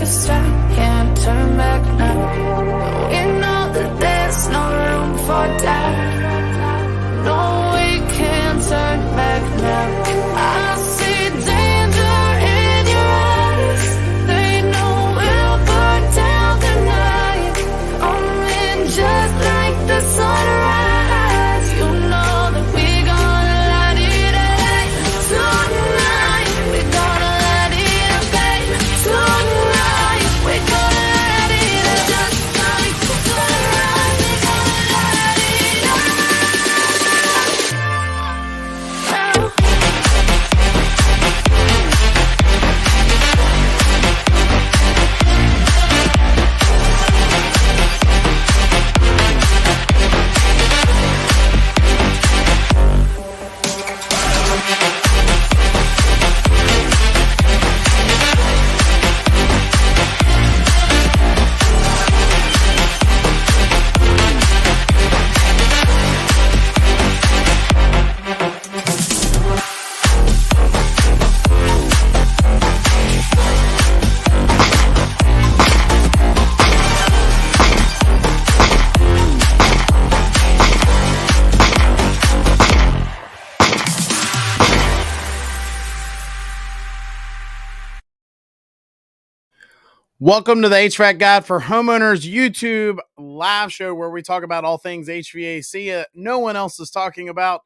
this time, can't turn back now. We know that there's no room for doubt. No, we can't turn back now. I see danger in your eyes. They know we'll burn down the night. Coming just like the sunrise. You know that we gonna light it up tonight. We gonna light it up, babe. Tonight we gonna light it up just like the sunrise. We gonna light it up now. Welcome to the HVAC Guide for Homeowners YouTube live show where we talk about all things HVAC no one else is talking about.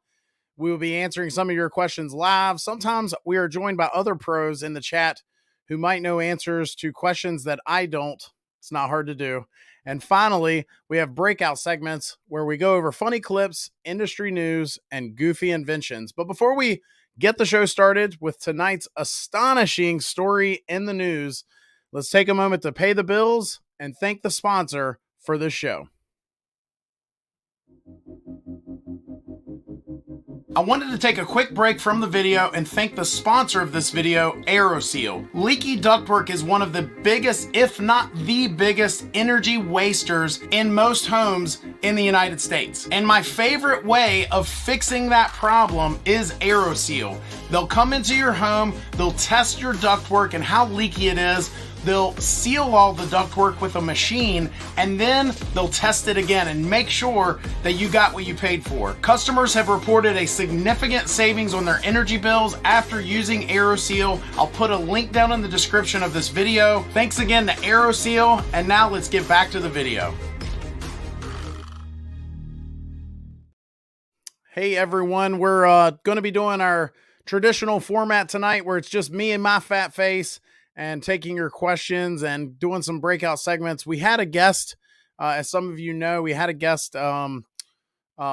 We will be answering some of your questions live. Sometimes we are joined by other pros in the chat who might know answers to questions that I don't. It's not hard to do. And finally, we have breakout segments where we go over funny clips, industry news, and goofy inventions. But before we get the show started with tonight's astonishing story in the news, let's take a moment to pay the bills and thank the sponsor for this show. I wanted to take a quick break from the video and thank the sponsor of this video, AeroSeal. Leaky ductwork is one of the biggest, if not the biggest, energy wasters in most homes in the United States. And my favorite way of fixing that problem is AeroSeal. They'll come into your home, they'll test your ductwork and how leaky it is. They'll seal all the ductwork with a machine, and then they'll test it again and make sure that you got what you paid for. Customers have reported a significant savings on their energy bills after using AeroSeal. I'll put a link down in the description of this video. Thanks again to AeroSeal, and now let's get back to the video. Hey everyone, we're going to be doing our traditional format tonight where it's just me and my fat face and taking your questions and doing some breakout segments. We had a guest, as some of you know, we had a guest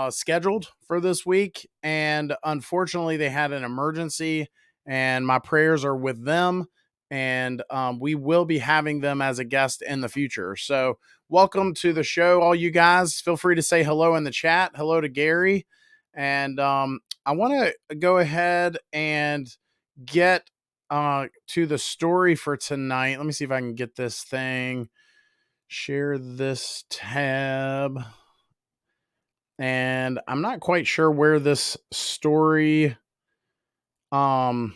scheduled for this week, and unfortunately they had an emergency, and my prayers are with them, and we will be having them as a guest in the future. So welcome to the show, all you guys. Feel free to say hello in the chat. Hello to Gary. And I want to go ahead and get to the story for tonight. Let me see if I can get this thing, share this tab. And I'm not quite sure where this story, where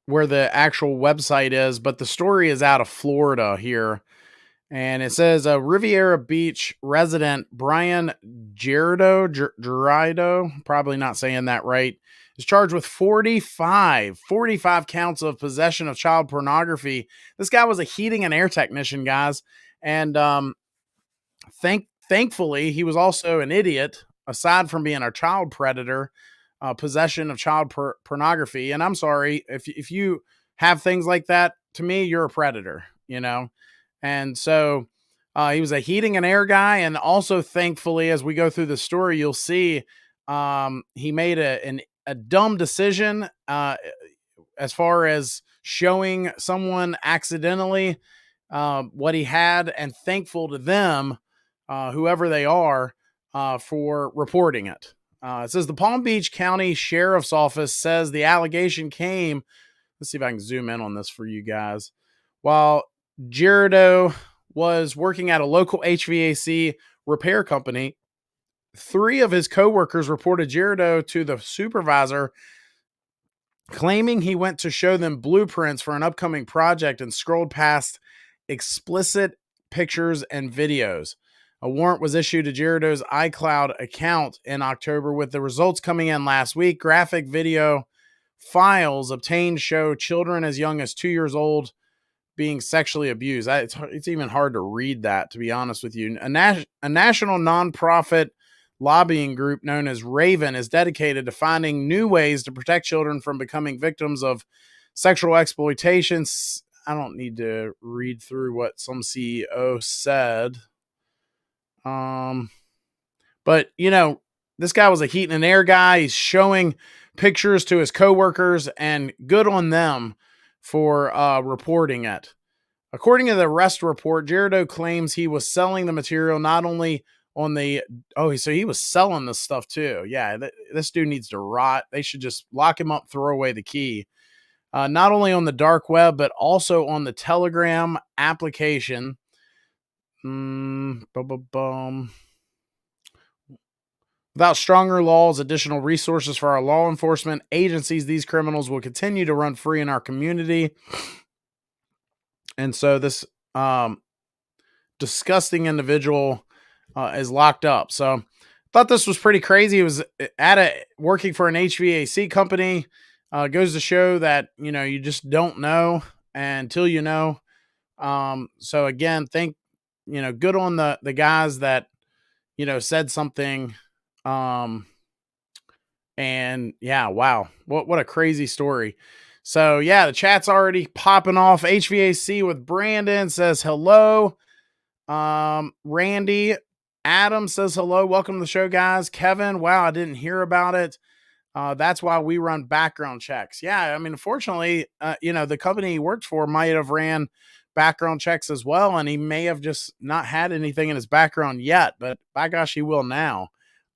the actual website is, but the story is out of Florida here. And it says Riviera Beach resident Brian Gerardo, probably not saying that right, is charged with 45 counts of possession of child pornography. This guy was a heating and air technician, guys. And thankfully, he was also an idiot, aside from being a child predator, possession of child pornography. And I'm sorry, if you have things like that, to me, you're a predator, you know? And so he was a heating and air guy. And also, thankfully, as we go through the story, you'll see he made a dumb decision as far as showing someone accidentally what he had, and thankful to them, whoever they are, for reporting it. It says the Palm Beach County Sheriff's Office says the allegation came. Let's see if I can zoom in on this for you guys. While Gerardo was working at a local HVAC repair company, 3 of his coworkers reported Gerardo to the supervisor claiming he went to show them blueprints for an upcoming project and scrolled past explicit pictures and videos. A warrant was issued to Gerardo's iCloud account in October, with the results coming in last week. Graphic video files obtained show children as young as 2 years old being sexually abused. It's even hard to read that, to be honest with you. A national nonprofit lobbying group known as Raven is dedicated to finding new ways to protect children from becoming victims of sexual exploitation. I don't need to read through what some CEO said. But this guy was a heat and air guy. He's showing pictures to his coworkers, and good on them for reporting it. According to the arrest report, Gerardo claims he was selling the material not only on the so he was selling this stuff too. Yeah, this dude needs to rot. They should just lock him up, throw away the key. Not only on the dark web, but also on the Telegram application. Without stronger laws, additional resources for our law enforcement agencies, these criminals will continue to run free in our community. And so this disgusting individual is locked up. So I thought this was pretty crazy. He was working for an HVAC company. Goes to show that, you just don't know until you know. So again, good on the guys that, said something. And yeah, wow. What a crazy story. So yeah, the chat's already popping off. HVAC with Brandon says hello. Randy Adam says hello. Welcome to the show, guys. Kevin, wow, I didn't hear about it. That's why we run background checks. Yeah, I mean, unfortunately, the company he worked for might have ran background checks as well, and he may have just not had anything in his background yet, but by gosh, he will now.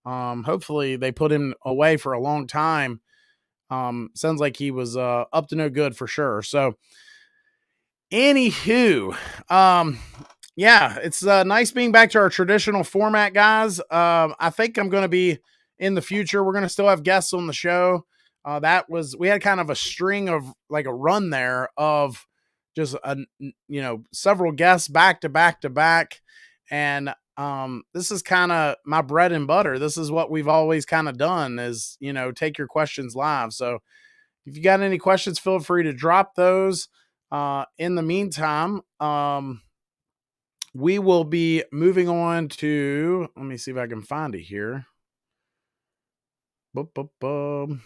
Hopefully they put him away for a long time. Sounds like he was up to no good for sure. So anywho, yeah, it's nice being back to our traditional format, guys. I think I'm going to be in the future. We're going to still have guests on the show. We had kind of a string of like a run there of just several guests back to back to back. And this is kind of my bread and butter. This is what we've always kind of done is, take your questions live. So if you got any questions, feel free to drop those. In the meantime, we will be moving on to, let me see if I can find it here. I'm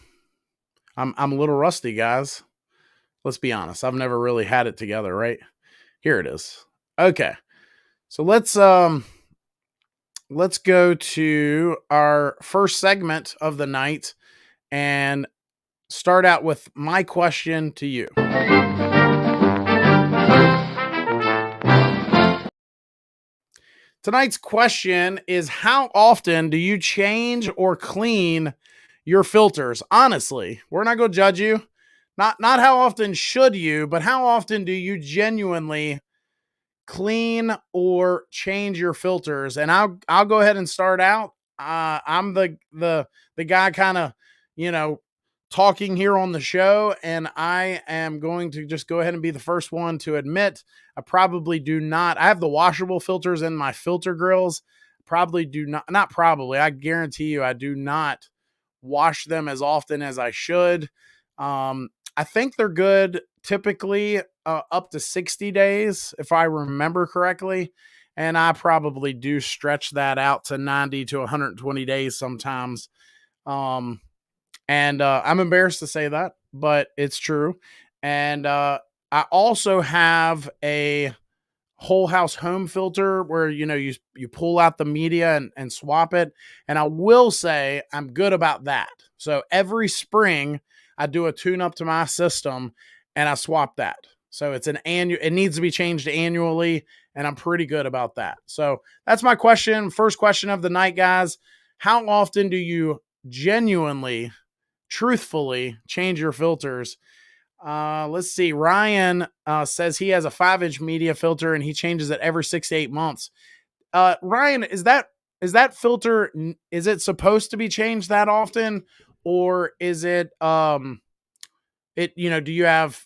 a little rusty, guys. Let's be honest. I've never really had it together, right? Here it is. Okay. So let's go to our first segment of the night and start out with my question to you. Tonight's question is, how often do you change or clean your filters? Honestly, we're not going to judge you. Not how often should you, but how often do you genuinely clean or change your filters? And I'll go ahead and start out. I'm the guy kind of, talking here on the show, and I am going to just go ahead and be the first one to admit I probably do not. I have the washable filters in my filter grills. Probably do not probably. I guarantee you I do not wash them as often as I should. I think they're good typically up to 60 days, if I remember correctly. And I probably do stretch that out to 90 to 120 days sometimes. And I'm embarrassed to say that, but it's true. And I also have a whole house home filter where, you pull out the media and swap it. And I will say I'm good about that. So every spring I do a tune up to my system and I swap that. So it's it needs to be changed annually, and I'm pretty good about that. So that's my question. First question of the night, guys. How often do you genuinely, truthfully change your filters? Let's see. Ryan says he has a 5-inch media filter and he changes it every 6 to 8 months. Ryan, is that filter, is it supposed to be changed that often, or is it do you have,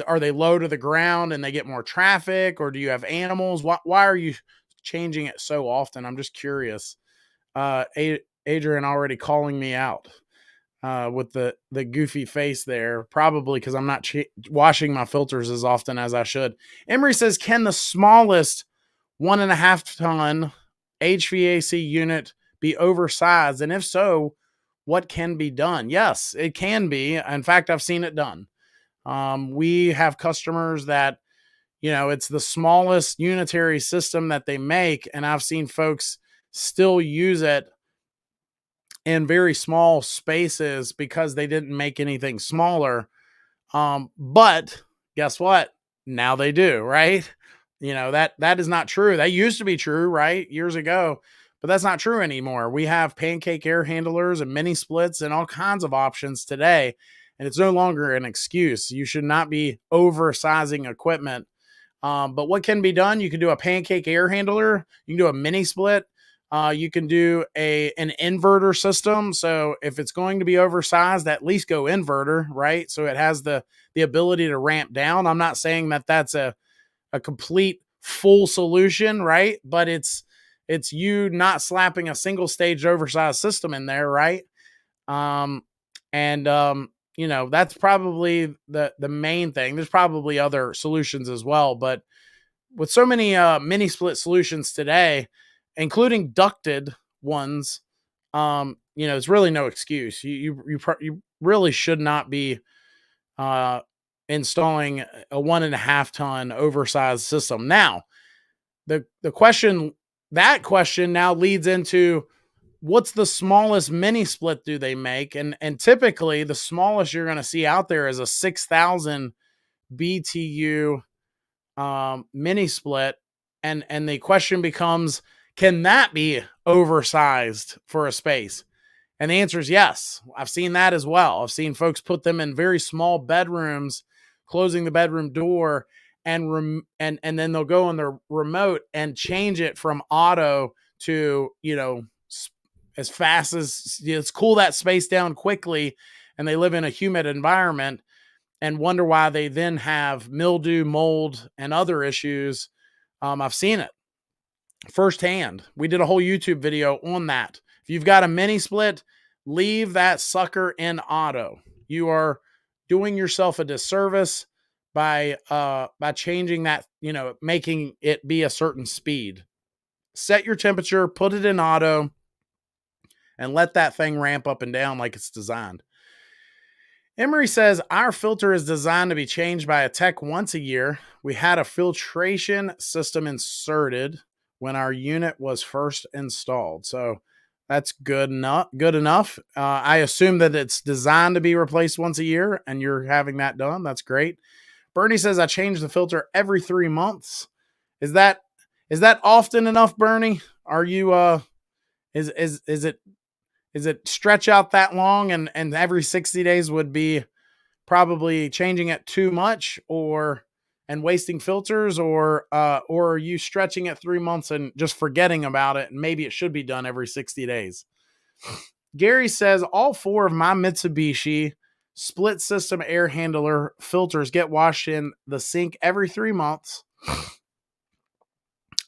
are they low to the ground and they get more traffic, or do you have animals? Why are you changing it so often? I'm just curious. Adrian already calling me out with the goofy face there, probably because I'm not washing my filters as often as I should. Emery says, can the smallest 1.5 ton HVAC unit be oversized? And if so, what can be done? Yes, it can be. In fact, I've seen it done. We have customers that, it's the smallest unitary system that they make, and I've seen folks still use it in very small spaces because they didn't make anything smaller. But guess what? Now they do, right? That is not true. That used to be true, right? Years ago, but that's not true anymore. We have pancake air handlers and mini splits and all kinds of options today. And it's no longer an excuse. You should not be oversizing equipment. But what can be done? You can do a pancake air handler. You can do a mini split. You can do an inverter system. So if it's going to be oversized, at least go inverter, right? So it has the ability to ramp down. I'm not saying that that's a complete full solution, right? But it's you not slapping a single stage oversized system in there, right? That's probably the main thing. There's probably other solutions as well, but with so many mini split solutions today, including ducted ones, it's really no excuse. You really should not be installing a 1.5 ton oversized system. Now, the question now leads into, what's the smallest mini split do they make? And typically the smallest you're going to see out there is a 6,000 BTU mini split. And the question becomes, can that be oversized for a space? And the answer is yes. I've seen that as well. I've seen folks put them in very small bedrooms, closing the bedroom door, and then they'll go on their remote and change it from auto to, as fast as, let's cool that space down quickly. And they live in a humid environment and wonder why they then have mildew, mold, and other issues. I've seen it firsthand. We did a whole YouTube video on that. If you've got a mini split, leave that sucker in auto. You are doing yourself a disservice by changing that, making it be a certain speed. Set your temperature, put it in auto, and let that thing ramp up and down like it's designed. Emery says, our filter is designed to be changed by a tech once a year. We had a filtration system inserted when our unit was first installed. So that's good enough. I assume that it's designed to be replaced once a year and you're having that done. That's great. Bernie says, I change the filter every 3 months. Is that often enough, Bernie? Are you, is it stretch out that long, and every 60 days would be probably changing it too much and wasting filters, or are you stretching it 3 months and just forgetting about it? And maybe it should be done every 60 days. Gary says, all 4 of my Mitsubishi split system air handler filters get washed in the sink every 3 months.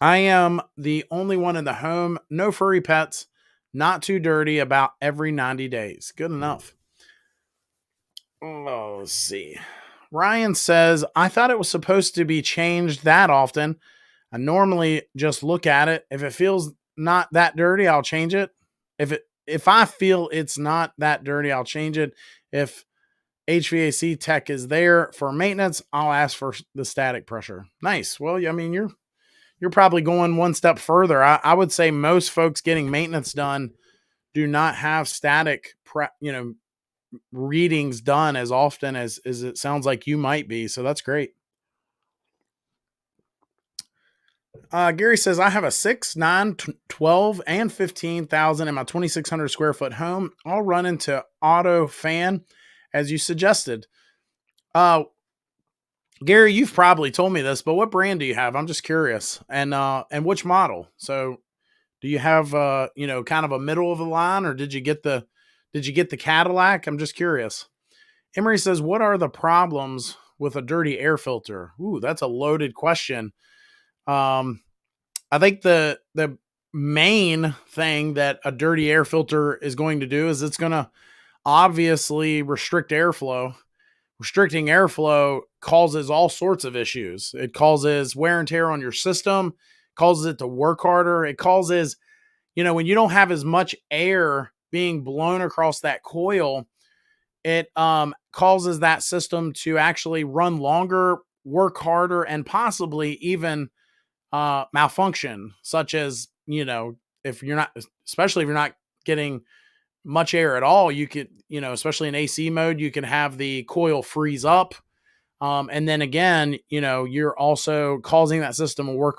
I am the only one in the home, no furry pets, not too dirty, about every 90 days. Good enough. Oh, let's see. Ryan says, I thought it was supposed to be changed that often. I normally just look at it. If it feels not that dirty, I'll change it. If I feel it's not that dirty, I'll change it. If HVAC tech is there for maintenance, I'll ask for the static pressure. Nice. Well, I mean, you're probably going one step further. I would say most folks getting maintenance done do not have static readings done as often as it sounds like you might be. So that's great. Gary says, I have a 6, 9, 12, and 15,000 in my 2,600 square foot home. I'll run into auto fan as you suggested. Gary, you've probably told me this, but what brand do you have? I'm just curious. And which model? So do you have, kind of a middle of the line, or did you get the Cadillac? I'm just curious. Emery says, what are the problems with a dirty air filter? Ooh, that's a loaded question. I think the main thing that a dirty air filter is going to do is it's going to obviously restrict airflow. Restricting airflow causes all sorts of issues. It causes wear and tear on your system, causes it to work harder. It causes, when you don't have as much air being blown across that coil, it causes that system to actually run longer, work harder, and possibly even malfunction, such as, if you're not, especially if you're not getting much air at all, you could, especially in AC mode, you can have the coil freeze up. And then again, you're also causing that system to work,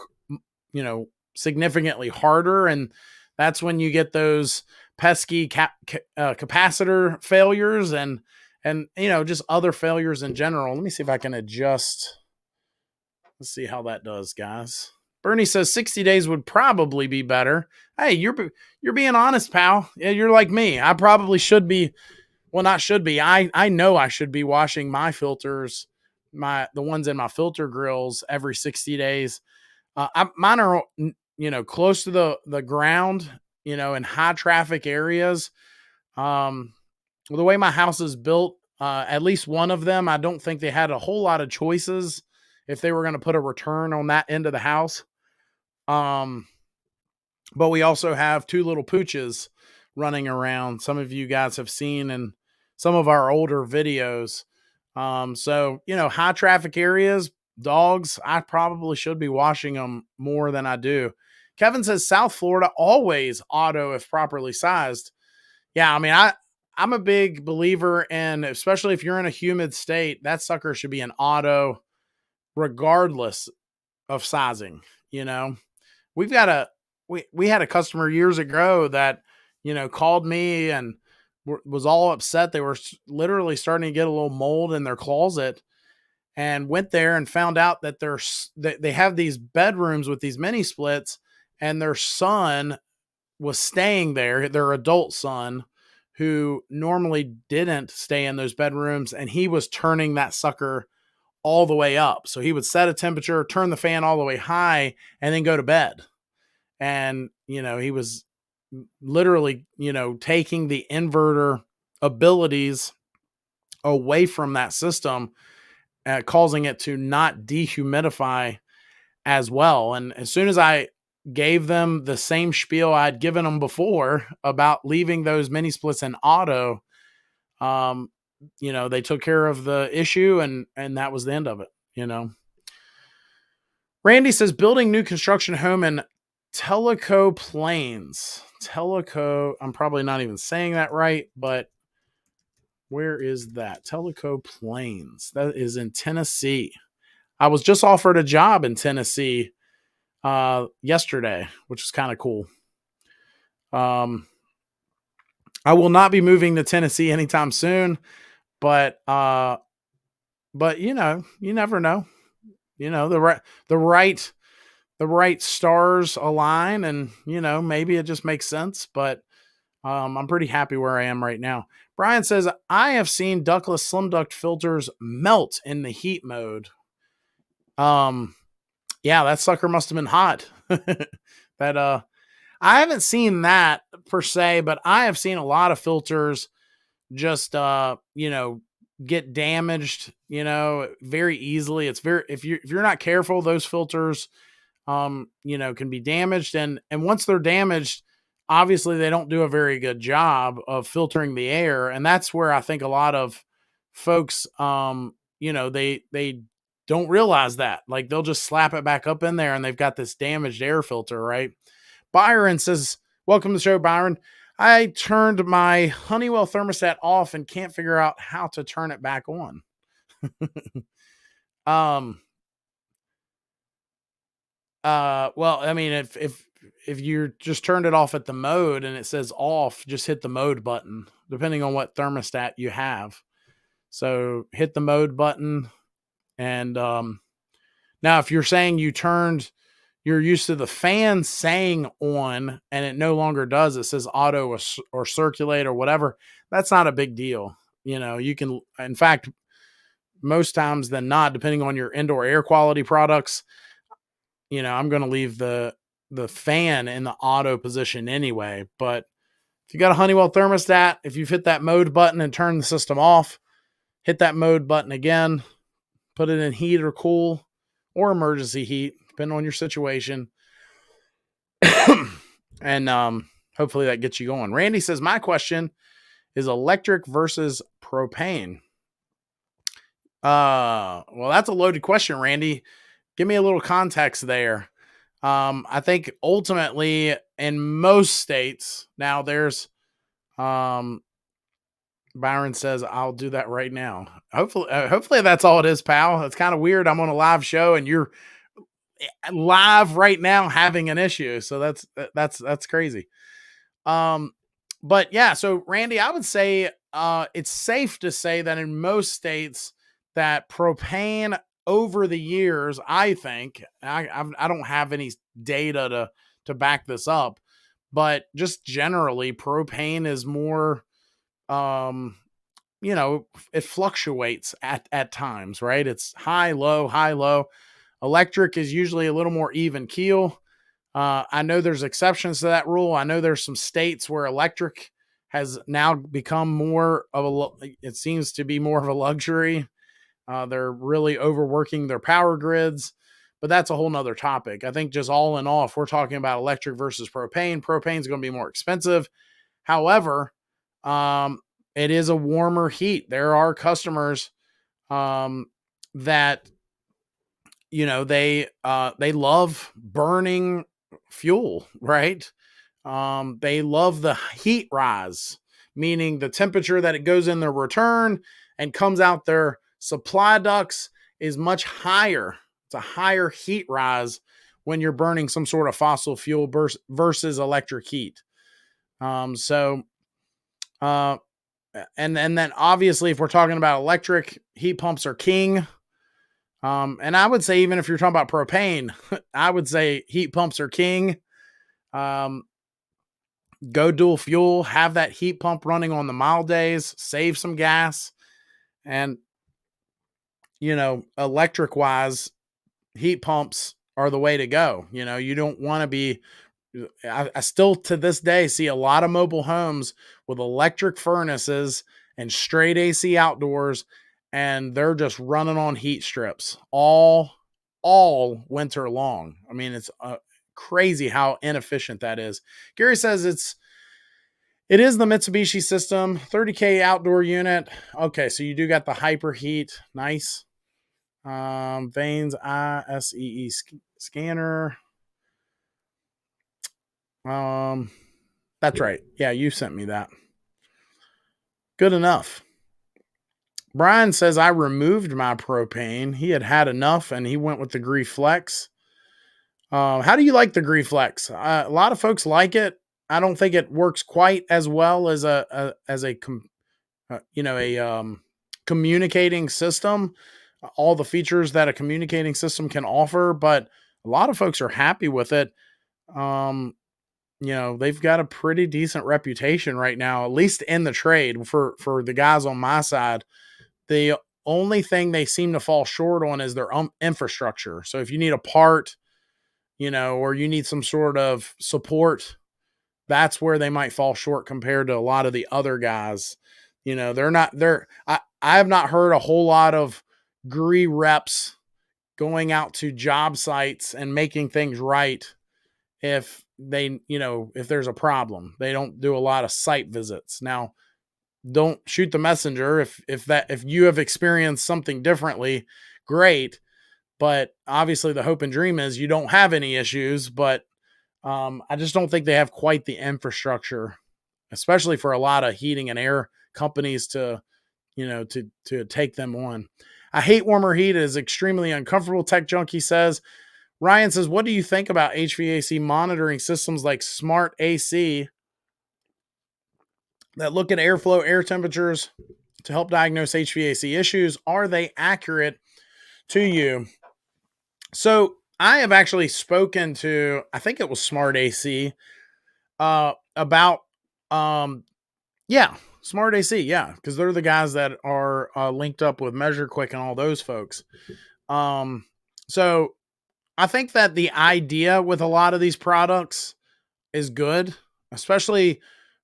significantly harder. And that's when you get those pesky capacitor failures and, just other failures in general. Let me see if I can adjust. Let's see how that does, guys. Bernie says 60 days would probably be better. Hey, you're being honest, pal. Yeah, you're like me. I probably should be. Well, not should be. I know I should be washing my filters, the ones in my filter grills every 60 days. Mine are, close to the ground, in high traffic areas. The way my house is built, at least one of them, I don't think they had a whole lot of choices if they were going to put a return on that end of the house. But we also have two little pooches running around. Some of you guys have seen in some of our older videos. So, high traffic areas, dogs, I probably should be washing them more than I do. Kevin says South Florida always auto if properly sized. Yeah, I mean, I'm a big believer in, especially if you're in a humid state, that sucker should be an auto regardless of sizing. We've got we had a customer years ago that, called me and was all upset. They were literally starting to get a little mold in their closet, and went there and found out that they have these bedrooms with these mini splits, and their son was staying there, their adult son, who normally didn't stay in those bedrooms, and he was turning that sucker all the way up. So he would set a temperature, turn the fan all the way high, and then go to bed. And, he was literally, taking the inverter abilities away from that system, causing it to not dehumidify as well. And as soon as I gave them the same spiel I'd given them before about leaving those mini splits in auto, they took care of the issue, and that was the end of it. Randy says building new construction home in Tellico Plains. Tellico, I'm probably not even saying that right, but where is that? Tellico Plains. That is in Tennessee. I was just offered a job in Tennessee yesterday, which is kind of cool. I will not be moving to Tennessee anytime soon, but you never know. The right stars align, and maybe it just makes sense. But I'm pretty happy where I am right now. Brian says I have seen ductless slim duct filters melt in the heat mode. Yeah, that sucker must have been hot. I haven't seen that per se, but I have seen a lot of filters just get damaged, very easily. It's if you're not careful, those filters can be damaged, and once they're damaged, obviously they don't do a very good job of filtering the air. And that's where I think a lot of folks they don't realize that. Like, they'll just slap it back up in there and they've got this damaged air filter, right? Byron says, welcome to the show, Byron. I turned my Honeywell thermostat off and can't figure out how to turn it back on. Well, I mean, if you just turned it off at the mode and it says off, just hit the mode button, depending on what thermostat you have. So hit the mode button. And now if you're saying you're used to the fan saying on and it no longer does, it says auto or circulate or whatever, that's not a big deal. You can, in fact, most times than not, depending on your indoor air quality products, I'm going to leave the fan in the auto position anyway. But if you got a Honeywell thermostat, if you've hit that mode button and turn the system off, hit that mode button again, put it in heat or cool or emergency heat, depending on your situation. And hopefully that gets you going. Randy says, my question is electric versus propane. Well, that's a loaded question, Randy. Give me a little context there. I think ultimately in most states, now there's, Byron says, I'll do that right now. Hopefully that's all it is, pal. It's kind of weird. I'm on a live show and you're live right now having an issue. So that's crazy. But yeah, so Randy, I would say, it's safe to say that in most states that propane over the years, I think, I don't have any data to back this up, but just generally propane is more, it fluctuates at times, right? It's high, low, high, low. Electric is usually a little more even keel. I know there's exceptions to that rule. I know there's some states where electric has now become more of it seems to be more of a luxury. They're really overworking their power grids, but that's a whole nother topic. I think just all in all, if we're talking about electric versus propane is going to be more expensive. However, it is a warmer heat. There are customers that they love burning fuel, right? They love the heat rise, meaning the temperature that it goes in their return and comes out their supply ducts is much higher. It's a higher heat rise when you're burning some sort of fossil fuel versus electric heat. And then obviously if we're talking about electric, heat pumps are king. And I would say, even if you're talking about propane, I would say heat pumps are king. Go dual fuel, have that heat pump running on the mild days, save some gas. And, electric wise, heat pumps are the way to go. You don't want to be, I still to this day see a lot of mobile homes with electric furnaces and straight AC outdoors, and they're just running on heat strips all winter long. I mean, it's crazy how inefficient that is. Gary says it is the Mitsubishi system, 30K outdoor unit. Okay, so you do got the hyper heat. Nice. Vanes ISEE scanner. That's right. Yeah, you sent me that. Good enough. Brian says I removed my propane. He had enough and he went with the Hvac. How do you like the Hvac? A lot of folks like it. I don't think it works quite as well as a communicating system. All the features that a communicating system can offer, but a lot of folks are happy with it. They've got a pretty decent reputation right now, at least in the trade for the guys on my side. The only thing they seem to fall short on is their infrastructure. So if you need a part, or you need some sort of support, that's where they might fall short compared to a lot of the other guys. I have not heard a whole lot of GRE reps going out to job sites and making things right. If if there's a problem, they don't do a lot of site visits. Now, don't shoot the messenger. If you have experienced something differently, great. But obviously the hope and dream is you don't have any issues, but I just don't think they have quite the infrastructure, especially for a lot of heating and air companies to take them on. I hate warmer heat. It is extremely uncomfortable, Tech Junkie says. Ryan says, what do you think about HVAC monitoring systems like Smart AC that look at airflow, air temperatures to help diagnose HVAC issues? Are they accurate to you? So I have actually spoken to, I think it was Smart AC, about, Smart AC, yeah, because they're the guys that are linked up with Measure Quick and all those folks. So I think that the idea with a lot of these products is good, especially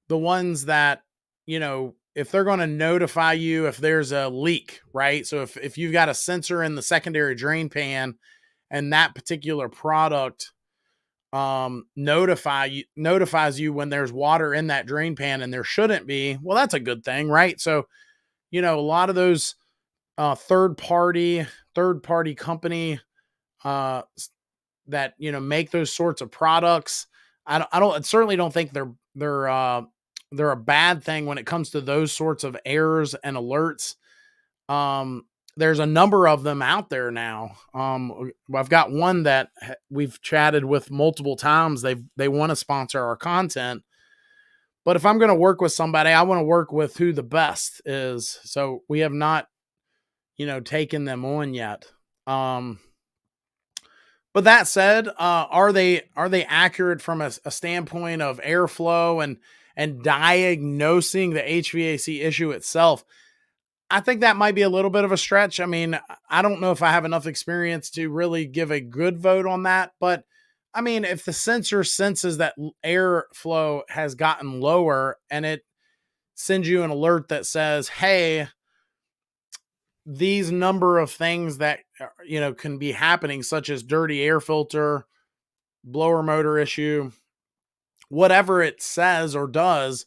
the ones that, if they're going to notify you if there's a leak, right? So if you've got a sensor in the secondary drain pan and that particular product notifies you when there's water in that drain pan and there shouldn't be, well, that's a good thing, right? So, a lot of those third party company uh that make those sorts of products, I certainly don't think they're a bad thing when it comes to those sorts of errors and alerts. There's a number of them out there now. I've got one that we've chatted with multiple times. They want to sponsor our content, but if I'm going to work with somebody, I want to work with who the best is. So we have not, taken them on yet. But that said, are they accurate from a standpoint of airflow and diagnosing the HVAC issue itself? I think that might be a little bit of a stretch. I mean, I don't know if I have enough experience to really give a good vote on that, but I mean, if the sensor senses that airflow has gotten lower and it sends you an alert that says, "Hey, these number of things that can be happening, such as dirty air filter, blower motor issue," whatever it says or does,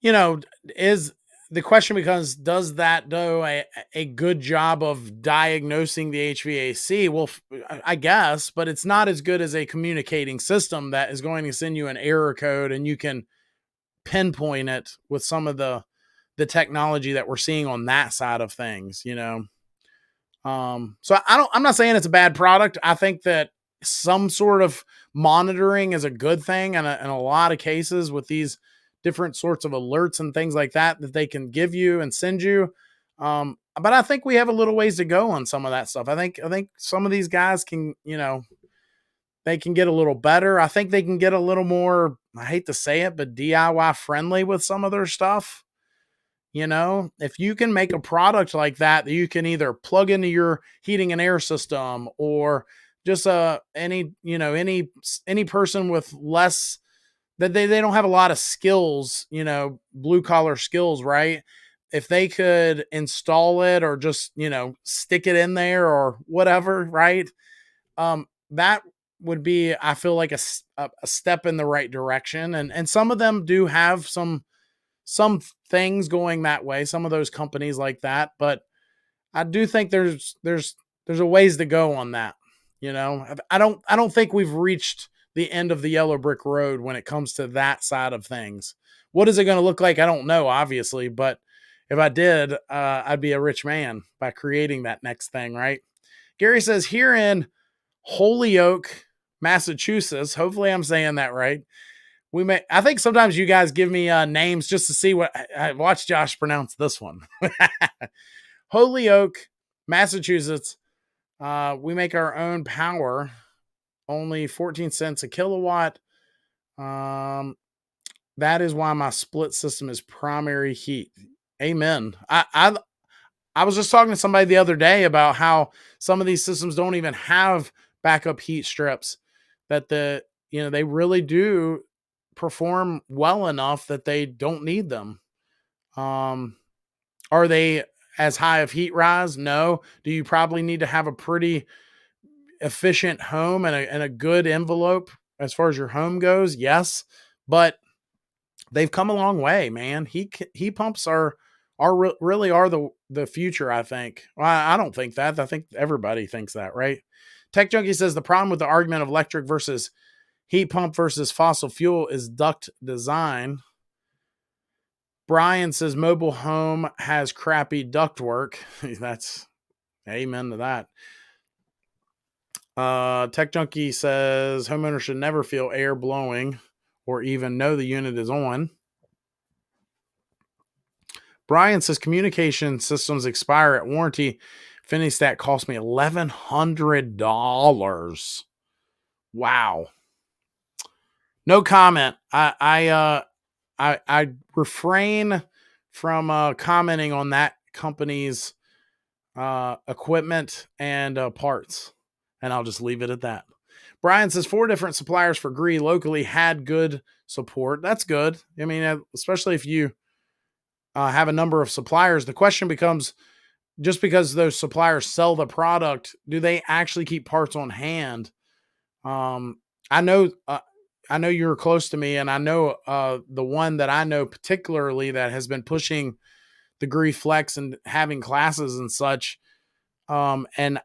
is the question becomes, does that do a good job of diagnosing the HVAC? Well, I guess, but it's not as good as a communicating system that is going to send you an error code and you can pinpoint it with some of the technology that we're seeing on that side of things, So I'm not saying it's a bad product. I think that some sort of monitoring is a good thing. And in a lot of cases with these different sorts of alerts and things like that they can give you and send you. But I think we have a little ways to go on some of that stuff. I think some of these guys can, they can get a little better. I think they can get a little more, I hate to say it, but DIY friendly with some of their stuff. If you can make a product like that you can either plug into your heating and air system, or just any person with less, that they don't have a lot of skills, blue collar skills, right? If they could install it or just, stick it in there or whatever, right? That would be, I feel like a step in the right direction. And some of them do have some things going that way, some of those companies like that, but I do think there's a ways to go on that. I don't think we've reached the end of the yellow brick road when it comes to that side of things. What is it going to look like? I don't know, obviously, but if I did, I'd be a rich man by creating that next thing, right? Gary says, here in Holyoke, Massachusetts, hopefully I'm saying that right, I think sometimes you guys give me names just to see what I watch Josh pronounce this one. Holyoke, Massachusetts. We make our own power, only 14 cents a kilowatt. That is why my split system is primary heat. Amen. I was just talking to somebody the other day about how some of these systems don't even have backup heat strips, that they really do perform well enough that they don't need them. Are they as high of heat rise? No. Do you probably need to have a pretty efficient home and a good envelope as far as your home goes? Yes, but they've come a long way, man. Heat pumps really are the future, I think. Well, I don't think that. I think everybody thinks that, right? Tech Junkie says the problem with the argument of electric versus heat pump versus fossil fuel is duct design. Brian says mobile home has crappy duct work. That's amen to that. Tech Junkie says homeowners should never feel air blowing or even know the unit is on. Brian says communication systems expire at warranty. Finistat cost me $1,100. Wow. No comment. I I refrain from commenting on that company's equipment and parts, and I'll just leave it at that. Brian says 4 different suppliers for Gree locally had good support. That's good. I mean, especially if you have a number of suppliers, the question becomes, just because those suppliers sell the product, do they actually keep parts on hand? Um, I know, I know you're close to me, and I know the one that I know particularly that has been pushing the Grief Flex and having classes and such. And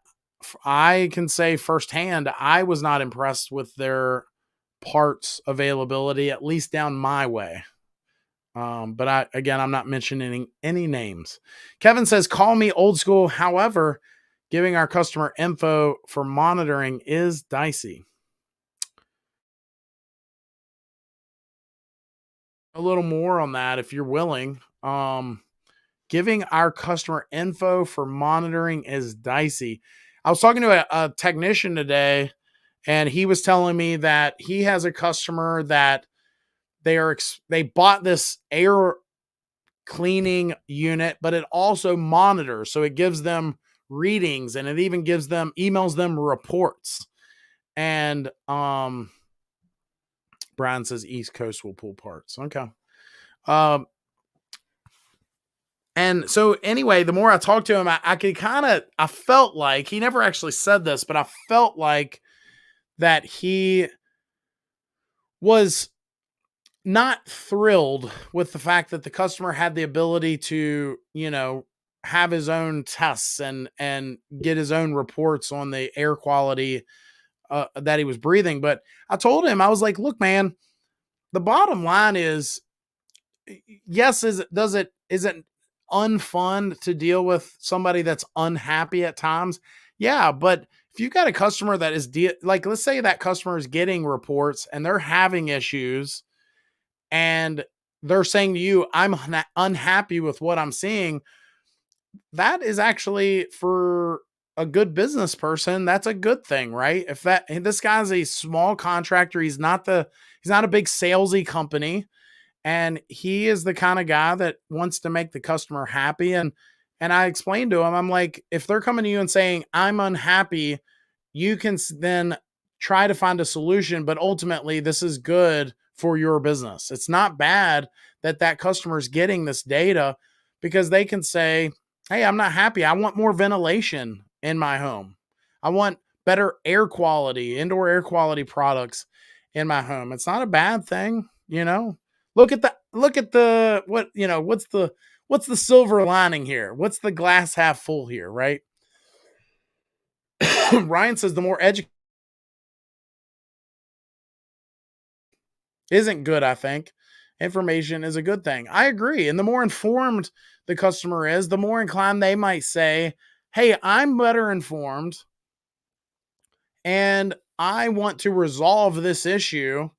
I can say firsthand, I was not impressed with their parts availability, at least down my way. But I'm not mentioning any names. Kevin says, call me old school. However, giving our customer info for monitoring is dicey. A little more on that if you're willing. Giving our customer info for monitoring is dicey. I was talking to a technician today, and he was telling me that he has a customer that they bought this air cleaning unit, but it also monitors. So it gives them readings, and it even emails them reports. And Brian says East Coast will pull parts. Okay. And so anyway, the more I talked to him, I felt like, he never actually said this, but I felt like that he was not thrilled with the fact that the customer had the ability to, have his own tests and get his own reports on the air quality that he was breathing. But I told him, I was like, look, man, the bottom line is, yes, is it unfun to deal with somebody that's unhappy at times? Yeah, but if you've got a customer that is let's say that customer is getting reports and they're having issues, and they're saying to you, I'm unhappy with what I'm seeing, that is actually, for a good business person, that's a good thing, right? If this guy's a small contractor, he's not a big salesy company, and he is the kind of guy that wants to make the customer happy. And I explained to him, I'm like, if they're coming to you and saying, I'm unhappy, you can then try to find a solution, but ultimately this is good for your business. It's not bad that customer is getting this data, because they can say, hey, I'm not happy. I want more ventilation in my home. I want better air quality, indoor air quality products in my home. It's not a bad thing, Look at the what's the silver lining here? What's the glass half full here, right? Ryan says the more educated isn't good, I think. Information is a good thing. I agree. And the more informed the customer is, the more inclined they might say, hey, I'm better informed and I want to resolve this issue.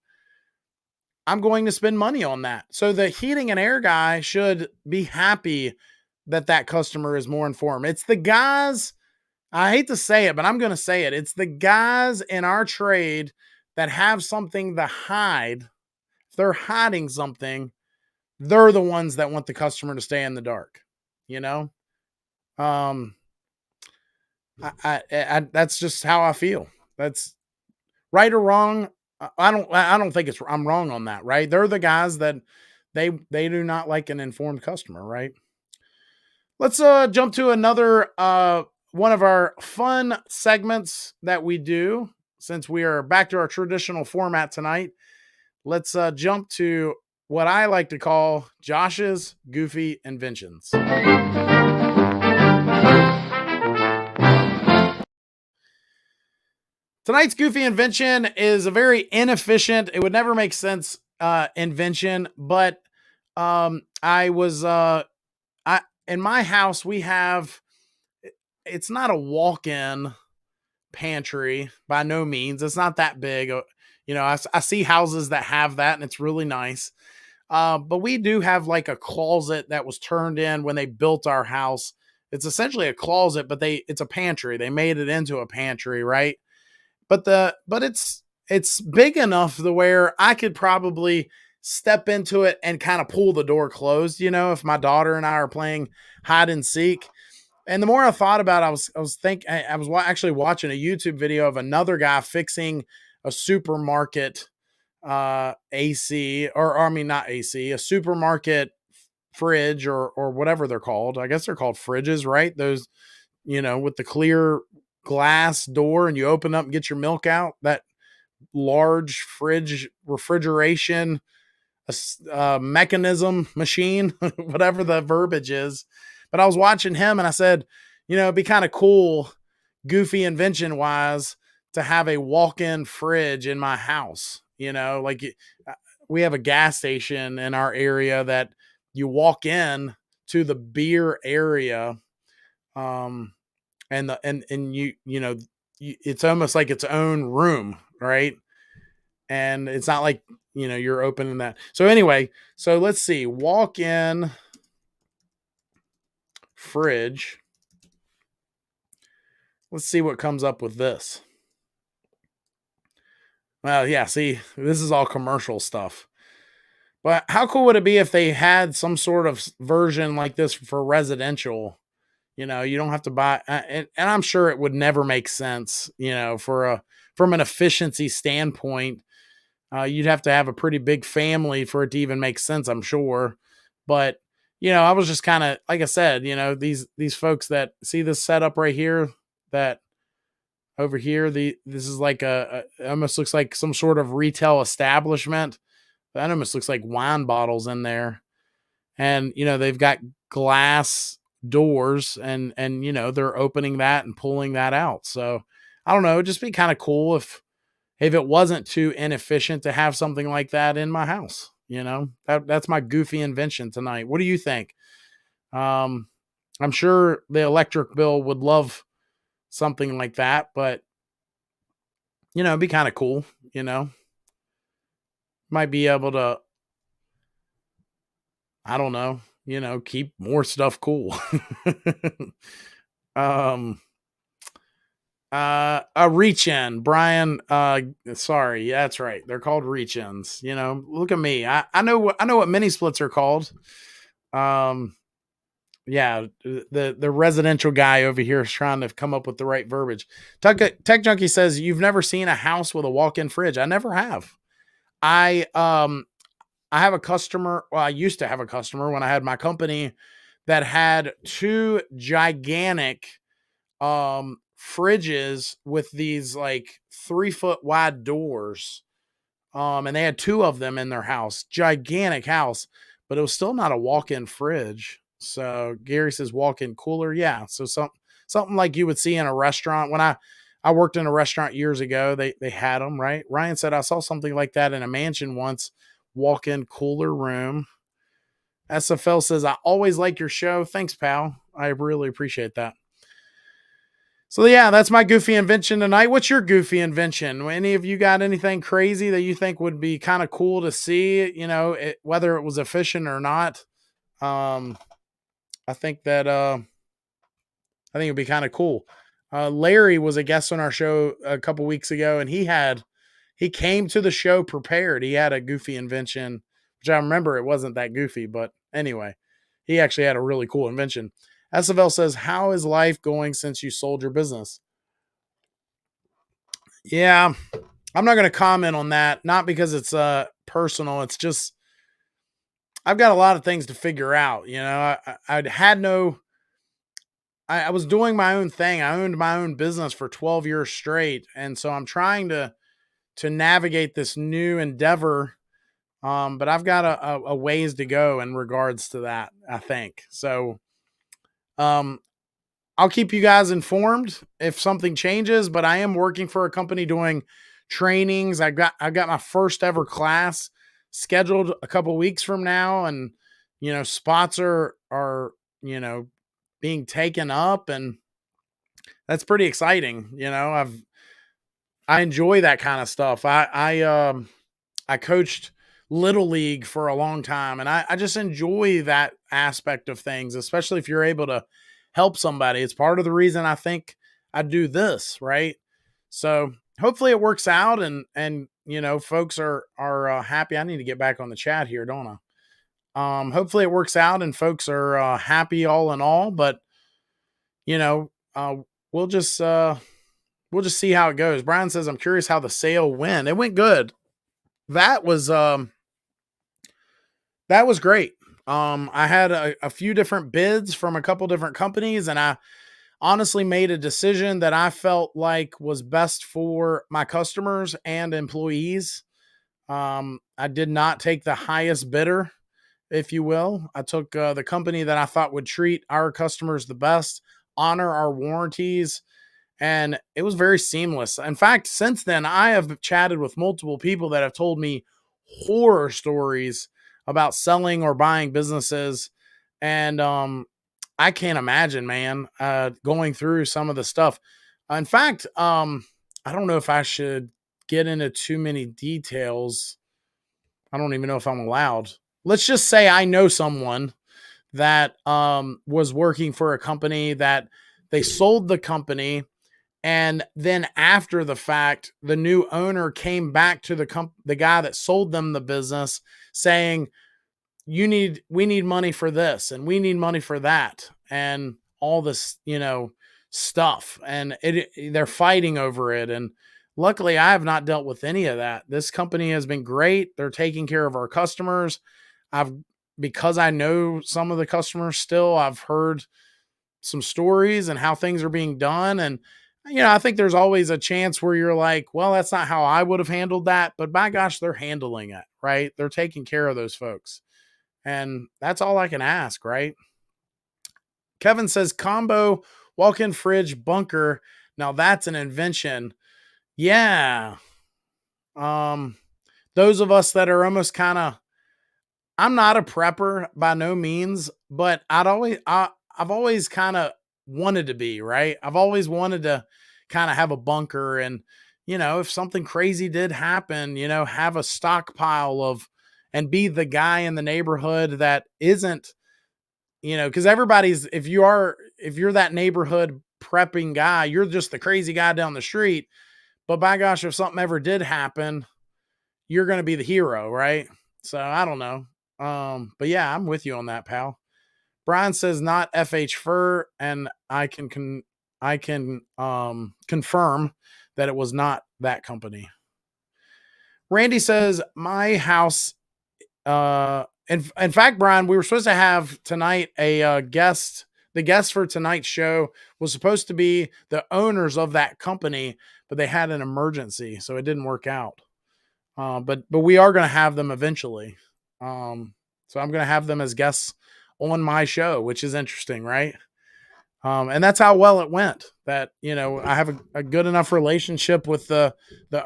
I'm going to spend money on that. So the heating and air guy should be happy that customer is more informed. It's the guys, I hate to say it, but I'm going to say it. It's the guys in our trade that have something to hide. If they're hiding something, they're the ones that want the customer to stay in the dark, that's just how I feel. That's right or wrong. I don't think I'm wrong on that, right? They're the guys that they do not like an informed customer, right? Let's jump to another one of our fun segments that we do, since we are back to our traditional format tonight. Let's jump to what I like to call Josh's Goofy Inventions. Tonight's Goofy Invention is a very inefficient, it would never make sense invention, but in my house, we have, it's not a walk-in pantry by no means. It's not that big. I see houses that have that, and it's really nice. But we do have like a closet that was turned in when they built our house. It's essentially a closet, but it's a pantry. They made it into a pantry, right? But it's big enough to where I could probably step into it and kind of pull the door closed, if my daughter and I are playing hide and seek. And the more I thought about it, I was actually watching a YouTube video of another guy fixing a supermarket AC, or I mean, not AC, a supermarket fridge or whatever they're called. I guess they're called fridges, right? Those, with the clear glass door and you open up and get your milk out, that large fridge refrigeration mechanism machine, whatever the verbiage is. But I was watching him and I said, it'd be kind of cool, goofy invention wise, to have a walk-in fridge in my house. Like we have a gas station in our area that you walk in to the beer area. And it's almost like its own room, right? And it's not like, you're opening that. So anyway, so let's see, walk in fridge. Let's see what comes up with this. Well, yeah, see, this is all commercial stuff. But how cool would it be if they had some sort of version like this for residential? You don't have to buy, and I'm sure it would never make sense, from an efficiency standpoint. You'd have to have a pretty big family for it to even make sense, I'm sure. But, I was just kind of, like I said, these folks that see this setup right here, that over here, this is like almost looks like some sort of retail establishment. That almost looks like wine bottles in there. And, they've got glass doors and, they're opening that and pulling that out. So I don't know, it'd just be kind of cool if it wasn't too inefficient to have something like that in my house. That's my goofy invention tonight. What do you think? I'm sure the electric bill would love something like that, but it'd be kind of cool, might be able to, I don't know, keep more stuff cool. A reach in, Brian. Sorry, yeah, that's right. They're called reach ins. Look at me. I know what mini splits are called. Yeah, the residential guy over here is trying to come up with the right verbiage. Tech Junkie says you've never seen a house with a walk-in fridge. I never have. I have a customer. Well, I used to have a customer when I had my company that had two gigantic fridges with these like 3-foot wide doors. And they had two of them in their house, gigantic house, but it was still not a walk-in fridge. So Gary says walk-in cooler. Yeah. So something like you would see in a restaurant. When I worked in a restaurant years ago, they had them, right? Ryan said, I saw something like that in a mansion once, walk-in cooler room. SFL says, I always like your show. Thanks, pal. I really appreciate that. So yeah, that's my goofy invention tonight. What's your goofy invention? Any of you got anything crazy that you think would be kind of cool to see, whether it was efficient or not? I think it'd be kind of cool. Larry was a guest on our show a couple weeks ago, and he came to the show prepared. He had a goofy invention, which I remember it wasn't that goofy, but anyway, he actually had a really cool invention. SFL says, how is life going since you sold your business? Yeah, I'm not going to comment on that. Not because it's personal. It's just, I've got a lot of things to figure out. I was doing my own thing. I owned my own business for 12 years straight. And so I'm trying to navigate this new endeavor. But I've got a ways to go in regards to that, I think. So, I'll keep you guys informed if something changes, but I am working for a company doing trainings. I've got my first ever class scheduled a couple weeks from now, and spots are being taken up, and that's pretty exciting. I enjoy that kind of stuff. I coached Little League for a long time, and I just enjoy that aspect of things, especially if you're able to help somebody. It's part of the reason I think I do this, right? So hopefully it works out, and folks are happy. I need to get back on the chat here, don't I? Hopefully it works out and folks are happy all in all, but you know, we'll just see how it goes. Brian says, I'm curious how the sale went. It went good. That was great. I had a few different bids from a couple different companies, and I honestly made a decision that I felt like was best for my customers and employees. I did not take the highest bidder, if you will. I took the company that I thought would treat our customers the best, honor our warranties, and it was very seamless. In fact, since then, I have chatted with multiple people that have told me horror stories about selling or buying businesses. And I can't imagine, man, going through some of the stuff. In fact, I don't know if I should get into too many details. I don't even know if I'm allowed. Let's just say I know someone that was working for a company that they sold the company. And then after the fact, the new owner came back to the guy that sold them the business saying, we need money for this and we need money for that and all this, stuff. And they're fighting over it. And luckily I have not dealt with any of that. This company has been great. They're taking care of our customers. Because I know some of the customers still, I've heard some stories and how things are being done. And, I think there's always a chance where you're like, well, that's not how I would have handled that. But by gosh, they're handling it, right? They're taking care of those folks. And that's all I can ask, right? Kevin says combo walk-in fridge bunker. Now that's an invention. Yeah. Those of us that are almost kind of, I'm not a prepper by no means, but I've always kind of wanted to be, right? I've always wanted to kind of have a bunker and, if something crazy did happen, have a stockpile of, and be the guy in the neighborhood that isn't, because if you're that neighborhood prepping guy, you're just the crazy guy down the street. But by gosh, if something ever did happen, you're going to be the hero, right? So I don't know. But yeah, I'm with you on that, pal. Brian says not FH Fur, and I can confirm that it was not that company. Randy says my house. In fact, Brian, we were supposed to have tonight a guest. The guest for tonight's show was supposed to be the owners of that company, but they had an emergency, so it didn't work out. But we are going to have them eventually. So I'm going to have them as guests on my show, which is interesting, right? And that's how well it went. That I have a good enough relationship with the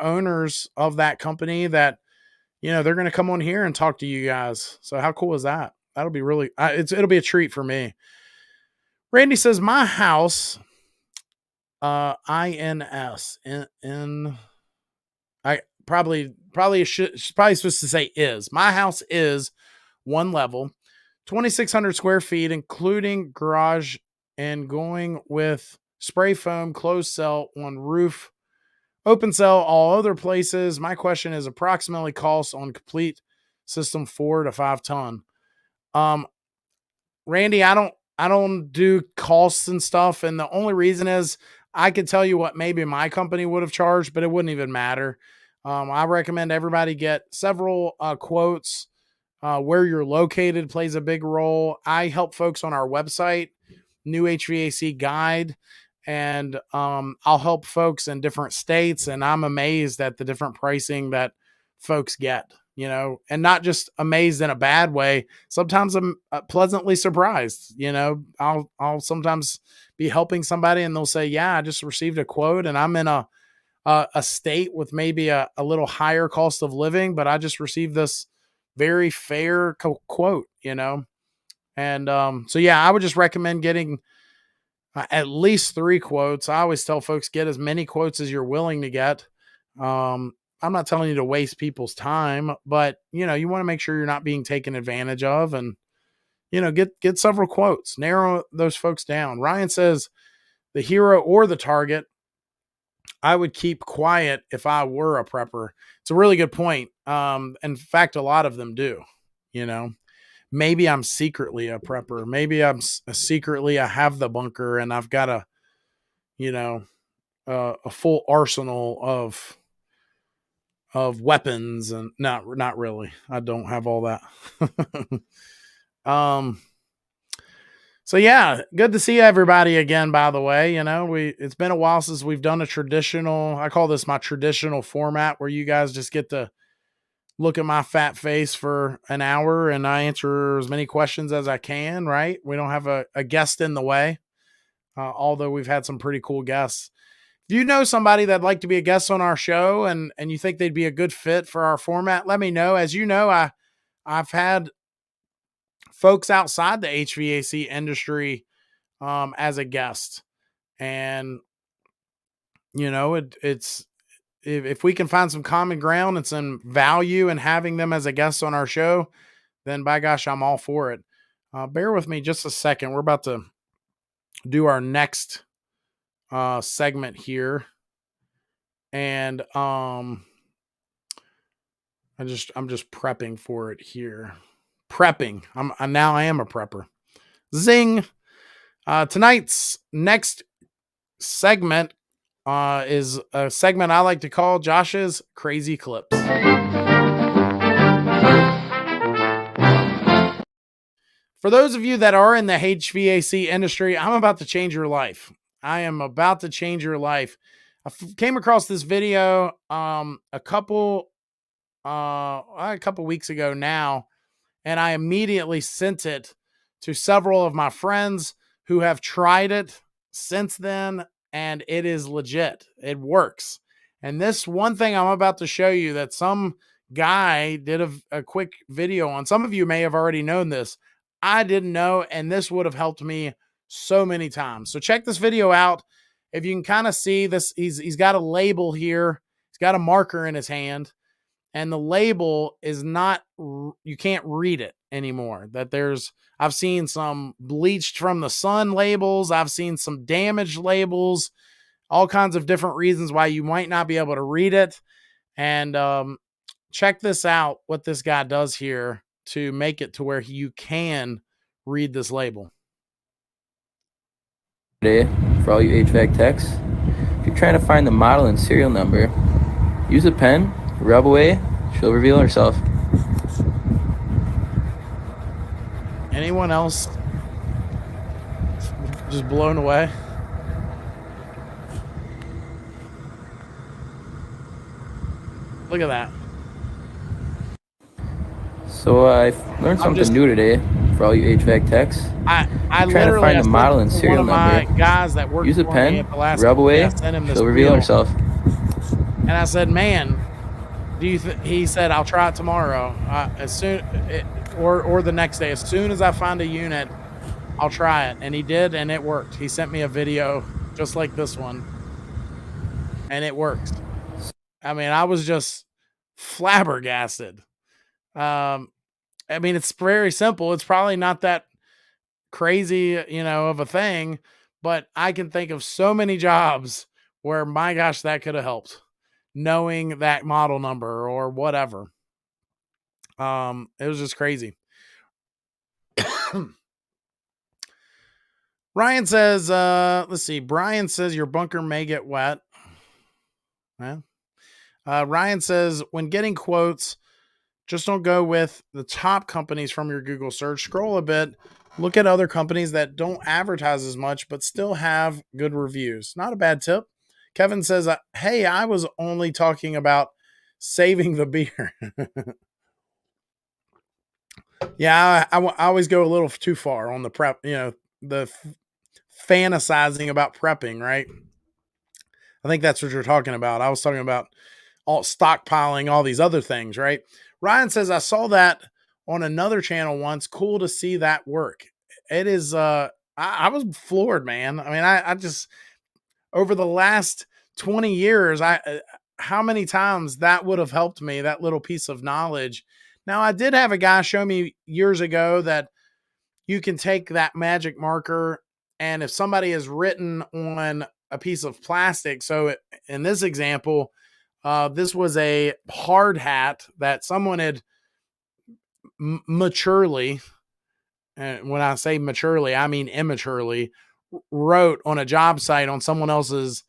owners of that company that they're going to come on here and talk to you guys. So how cool is that? That'll be really. It'll be a treat for me. Randy says my house. INS in. I probably supposed to say is. My house is one level, 2,600 square feet, including garage, and going with spray foam, closed cell on roof, open cell all other places. My question is approximately cost on complete system 4 to 5 ton. Randy, I don't do costs and stuff, and the only reason is I could tell you what maybe my company would have charged, but it wouldn't even matter. I recommend everybody get several quotes. Where you're located plays a big role. I help folks on our website, New HVAC Guide, and I'll help folks in different states, and I'm amazed at the different pricing that folks get, and not just amazed in a bad way. Sometimes I'm pleasantly surprised. I'll sometimes be helping somebody and they'll say, yeah, I just received a quote and I'm in a state with maybe a little higher cost of living, but I just received this very fair quote, and so yeah, I would just recommend getting at least 3 quotes. I always tell folks, get as many quotes as you're willing to get. I'm not telling you to waste people's time, but you want to make sure you're not being taken advantage of, and get several quotes, narrow those folks down. Ryan says the hero or the target. I would keep quiet if I were a prepper. It's a really good point. In fact, a lot of them do, you know. Maybe I'm secretly a prepper. Maybe I'm secretly, I have the bunker and I've got a, you know, a full arsenal of weapons, and not really. I don't have all that. um so yeah, good to see everybody again, by the way. You know, it's been a while since we've done a traditional, I call this my traditional format, where you guys just get to look at my fat face for an hour and I answer as many questions as I can, right? We don't have a guest in the way. Although we've had some pretty cool guests. If you know somebody that'd like to be a guest on our show and you think they'd be a good fit for our format, let me know. As you know, I've had folks outside the HVAC industry as a guest, and you know, it's if we can find some common ground and some value in having them as a guest on our show, then by gosh, I'm all for it. Bear with me just a second. We're about to do our next segment here, and I'm just prepping for it here. Prepping. I am a prepper. Zing. Tonight's next segment is a segment I like to call Josh's Crazy Clips. For those of you that are in the HVAC industry, I'm about to change your life. I am about to change your life. I came across this video a couple weeks ago now, and I immediately sent it to several of my friends who have tried it since then, and it is legit. It works. And this one thing I'm about to show you that some guy did a quick video on. Some of you may have already known this. I didn't know, and this would have helped me so many times. So check this video out. If you can kind of see this, he's got a label here. He's got a marker in his hand, and the label is not, you can't read it anymore. I've seen some bleached from the sun labels. I've seen some damaged labels, all kinds of different reasons why you might not be able to read it. And check this out, what this guy does here to make it to where you can read this label. Today, for all you HVAC techs, if you're trying to find the model and serial number, use a pen, rub away, she'll reveal herself. Anyone else just blown away? Look at that. So I've learned something new today for all you HVAC techs. I trying to find the model and serial number. Guys that worked use a pen, rub away, she'll reveal herself. And I said, "Man, he said, "I'll try it tomorrow, or the next day. As soon as I find a unit, I'll try it." And he did, and it worked. He sent me a video just like this one, and it worked. I mean, I was just flabbergasted. I mean, it's very simple. It's probably not that crazy, of a thing, but I can think of so many jobs where, my gosh, that could have helped, knowing that model number or whatever. It was just crazy. Ryan says, let's see. Brian says your bunker may get wet. Ryan says, when getting quotes, just don't go with the top companies from your Google search. Scroll a bit. Look at other companies that don't advertise as much, but still have good reviews. Not a bad tip. Kevin says, hey, I was only talking about saving the beer. Yeah, I always go a little too far on the prep, the fantasizing about prepping, right? I think that's what you're talking about. I was talking about all stockpiling, all these other things, right? Ryan says, I saw that on another channel once. Cool to see that work. It is, I was floored, man. I mean, I just, over the last 20 years, how many times that would have helped me, that little piece of knowledge. Now, I did have a guy show me years ago that you can take that magic marker, and if somebody has written on a piece of plastic. So in this example, this was a hard hat that someone had maturely, and when I say maturely, I mean immaturely, wrote on a job site on someone else's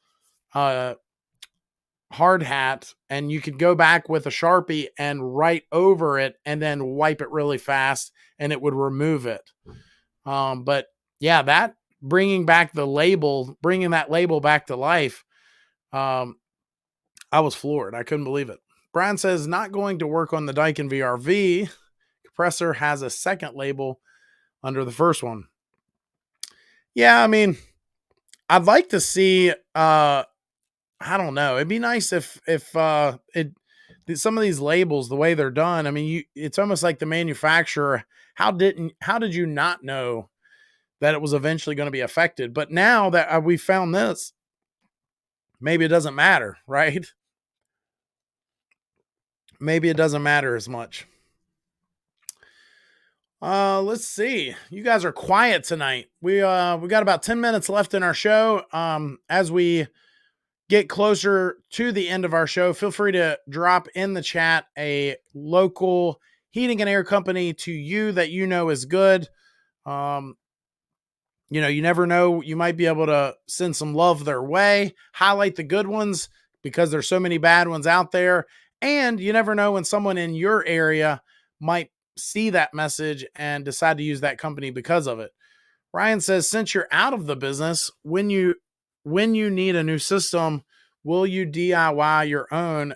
hard hat, and you could go back with a Sharpie and write over it and then wipe it really fast and it would remove it. But yeah, that bringing that label back to life, I was floored. I couldn't believe it. Brian says, not going to work on the Daikin VRV. Compressor has a second label under the first one. Yeah, I mean, I'd like to see, I don't know. It'd be nice if some of these labels, the way they're done, I mean, it's almost like the manufacturer, how did you not know that it was eventually going to be affected? But now that we found this, maybe it doesn't matter, right? Maybe it doesn't matter as much. Let's see. You guys are quiet tonight. We got about 10 minutes left in our show. As we get closer to the end of our show, feel free to drop in the chat a local heating and air company to you that you know is good. You know, you never know, you might be able to send some love their way, highlight the good ones because there's so many bad ones out there. And you never know when someone in your area might see that message and decide to use that company because of it. Ryan says, since you're out of the business, when you need a new system, will you DIY your own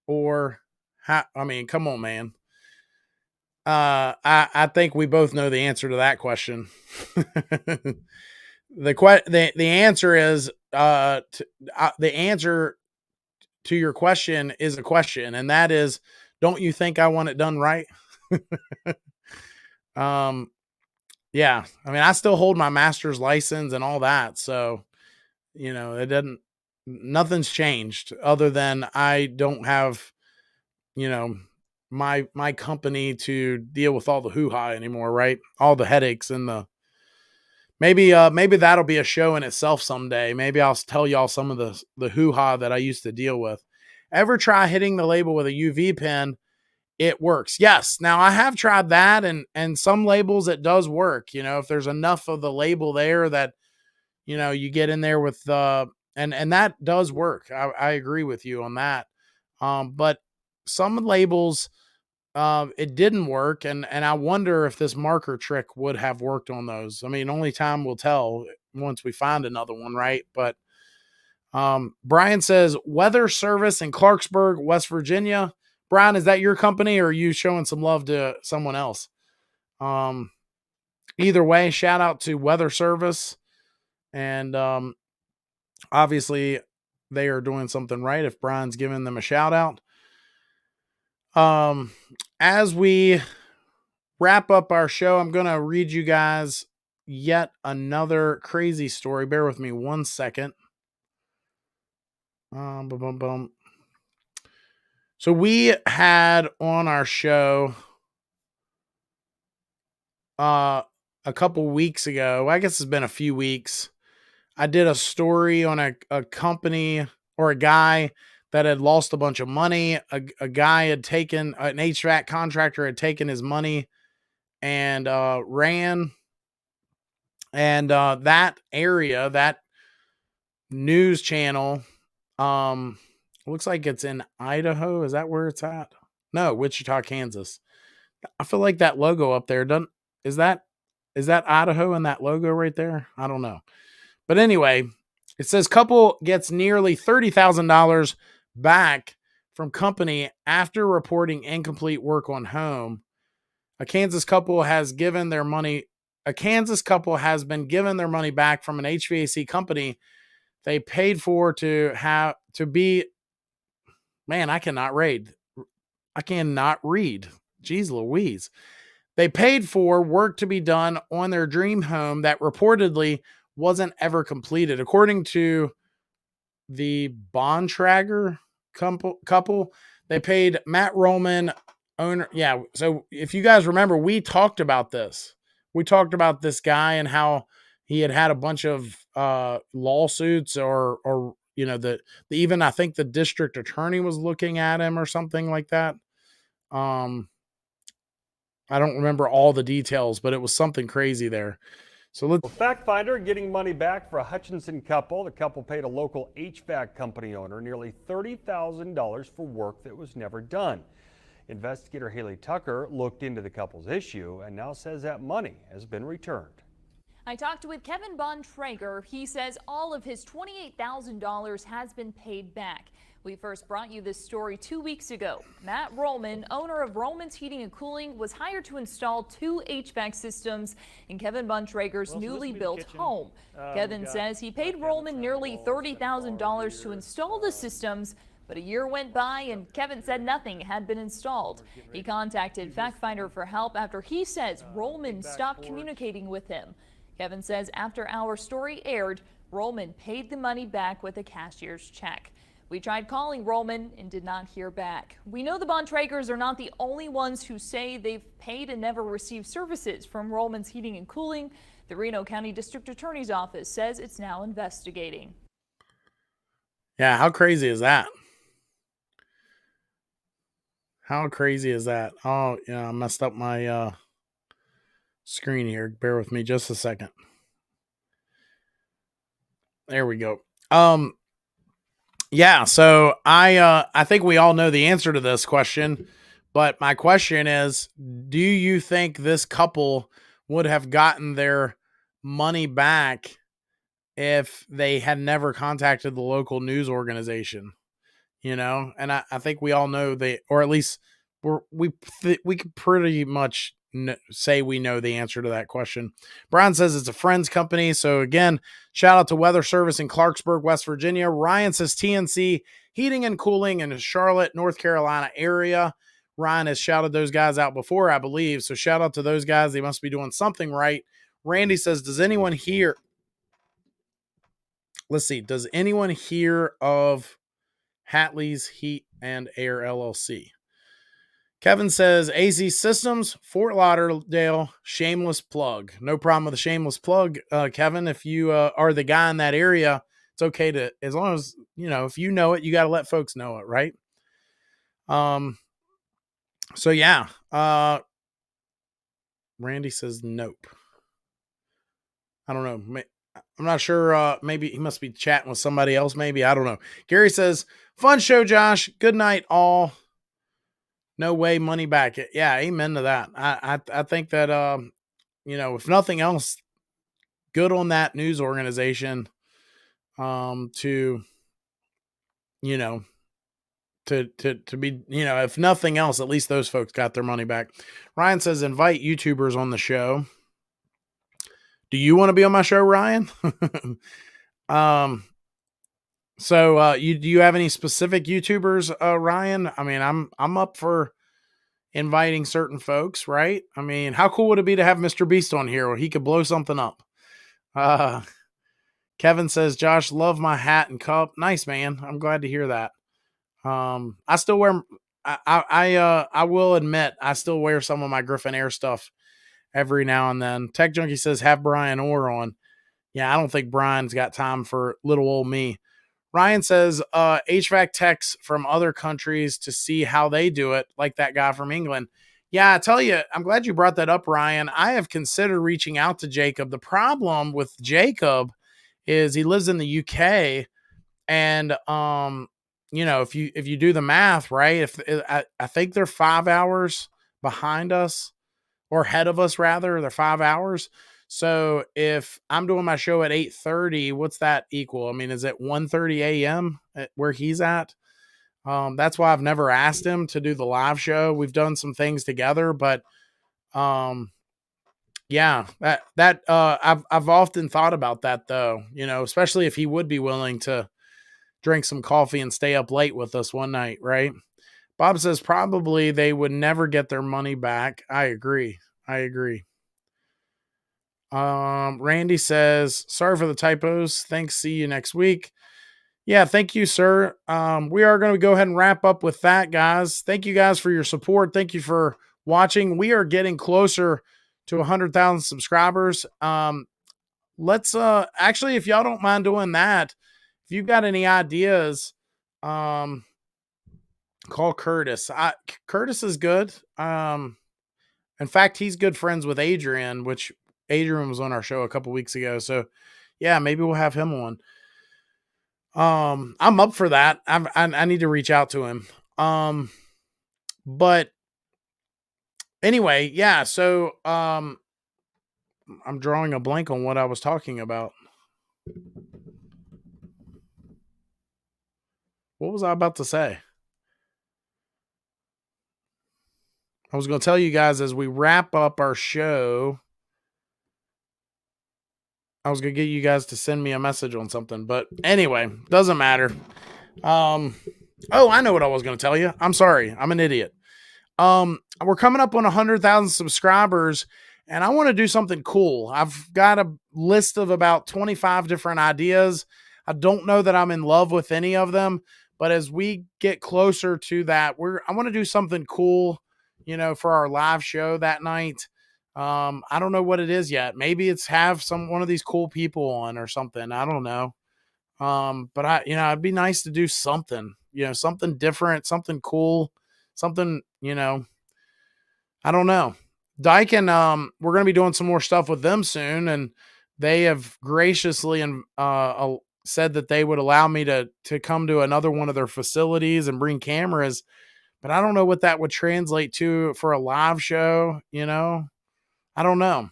or I mean, come on, man. I think we both know the answer to that question. The answer is, the answer to your question is a question. And that is, don't you think I want it done right? Yeah, I mean, I still hold my master's license and all that. So, you know, nothing's changed other than I don't have, you know, my company to deal with all the hoo-ha anymore, right? All the headaches and maybe that'll be a show in itself someday. Maybe I'll tell y'all some of the hoo-ha that I used to deal with. Ever try hitting the label with a UV pen? It works. Yes. Now I have tried that and some labels it does work. You know, if there's enough of the label there that, you know, you get in there with and that does work. I agree with you on that. But some labels, it didn't work. And I wonder if this marker trick would have worked on those. I mean, only time will tell once we find another one. Right. But, Brian says weather service in Clarksburg, West Virginia. Brian, is that your company or are you showing some love to someone else? Either way, shout out to weather service. And, obviously they are doing something right if Brian's giving them a shout out. As we wrap up our show, I'm going to read you guys yet another crazy story. Bear with me 1 second. So we had on our show a couple weeks ago, I guess it's been a few weeks, I did a story on a company or a guy that had lost a bunch of money. A guy had taken, an HVAC contractor had taken his money and ran. And that area, that news channel, looks like it's in Idaho. Is that where it's at? No, Wichita, Kansas. I feel like that logo up there is that Idaho and that logo right there? I don't know. But anyway, it says couple gets nearly $30,000 back from company after reporting incomplete work on home. A Kansas couple has been given their money back from an HVAC company they paid for to be. Man, I cannot read. Jeez Louise. They paid for work to be done on their dream home that reportedly wasn't ever completed. According to the Bontrager couple, they paid Matt Roman, owner. Yeah. So if you guys remember, we talked about this. We talked about this guy and how he had a bunch of lawsuits or the even I think the district attorney was looking at him or something like that. I don't remember all the details, but it was something crazy there. So let's. Fact finder getting money back for a Hutchinson couple. The couple paid a local HVAC company owner nearly $30,000 for work that was never done. Investigator Haley Tucker looked into the couple's issue and now says that money has been returned. I talked with Kevin Bontrager. He says all of his $28,000 has been paid back. We first brought you this story 2 weeks ago. Matt Rollman, owner of Rollman's Heating and Cooling, was hired to install 2 HVAC systems in Kevin Bontrager's newly built home. Kevin says he paid Rollman nearly $30,000 to install the systems, but a year went by and Kevin said nothing had been installed. He contacted Fact Finder for help after he says Rollman stopped communicating with him. Kevin says after our story aired, Rollman paid the money back with a cashier's check. We tried calling Rollman and did not hear back. We know the Bontragers are not the only ones who say they've paid and never received services from Rollman's Heating and Cooling. The Reno County District Attorney's Office says it's now investigating. Yeah, how crazy is that? How crazy is that? Oh, yeah, I messed up my screen here. Bear with me just a second. There we go. Yeah, so I think we all know the answer to this question, but my question is, do you think this couple would have gotten their money back if they had never contacted the local news organization? And I think we all know or at least we could pretty much say we know the answer to that question. Brian says it's a friend's company. So again, shout out to Weather Service in Clarksburg, West Virginia. Ryan says TNC Heating and Cooling in the Charlotte, North Carolina area. Ryan has shouted those guys out before, I believe. So shout out to those guys. They must be doing something right. Randy says, does anyone hear? Let's see. Does anyone hear of Hatley's Heat and Air LLC? Kevin says, AZ Systems, Fort Lauderdale, shameless plug. No problem with a shameless plug, Kevin. If you are the guy in that area, it's okay to, as long as, if you know it, you got to let folks know it, right? So, yeah. Randy says, nope. I don't know. I'm not sure. Maybe he must be chatting with somebody else. Maybe. I don't know. Gary says, fun show, Josh. Good night, all. No way, money back. Yeah, amen to that. I think that if nothing else, good on that news organization to be, if nothing else, at least those folks got their money back. Ryan says invite YouTubers on the show. Do you want to be on my show, Ryan? So do you have any specific YouTubers, Ryan? I mean, I'm up for inviting certain folks, right? I mean, how cool would it be to have Mr. Beast on here where he could blow something up? Kevin says, Josh, love my hat and cup. Nice, man. I'm glad to hear that. I still wear, I will admit, I still wear some of my Griffin Air stuff every now and then. Tech Junkie says, have Brian Orr on. Yeah, I don't think Brian's got time for little old me. Ryan says, HVAC techs from other countries to see how they do it, like that guy from England. Yeah, I tell you, I'm glad you brought that up, Ryan. I have considered reaching out to Jacob. The problem with Jacob is he lives in the UK, and if you do the math, right? I think they're 5 hours behind us, or ahead of us rather. They're 5 hours. So if I'm doing my show at 8:30, what's that equal? I mean, is it 1:30 a.m. where he's at? That's why I've never asked him to do the live show. We've done some things together, but yeah, I've often thought about that though, especially if he would be willing to drink some coffee and stay up late with us one night, right? Bob says probably they would never get their money back. I agree. Randy says, sorry for the typos. Thanks. See you next week. Yeah, thank you, sir. We are going to go ahead and wrap up with that, guys. Thank you guys for your support. Thank you for watching. We are getting closer to 100,000 subscribers. let's actually, if y'all don't mind doing that, if you've got any ideas, call Curtis. Curtis is good. In fact, he's good friends with Adrian, which Adrian was on our show a couple weeks ago. So yeah, maybe we'll have him on. I'm up for that. I need to reach out to him. But anyway, yeah. So, I'm drawing a blank on what I was talking about. What was I about to say? I was going to tell you guys as we wrap up our show, I was going to get you guys to send me a message on something, but anyway, doesn't matter. Oh, I know what I was going to tell you. I'm sorry. I'm an idiot. We're coming up on 100,000 subscribers, and I want to do something cool. I've got a list of about 25 different ideas. I don't know that I'm in love with any of them, but as we get closer to that, I want to do something cool, for our live show that night. I don't know what it is yet. Maybe it's have one of these cool people on or something. I don't know. But it'd be nice to do something, something different, something cool, something, I don't know. Daikin, we're going to be doing some more stuff with them soon, and they have graciously said that they would allow me to come to another one of their facilities and bring cameras, but I don't know what that would translate to for a live show. I don't know.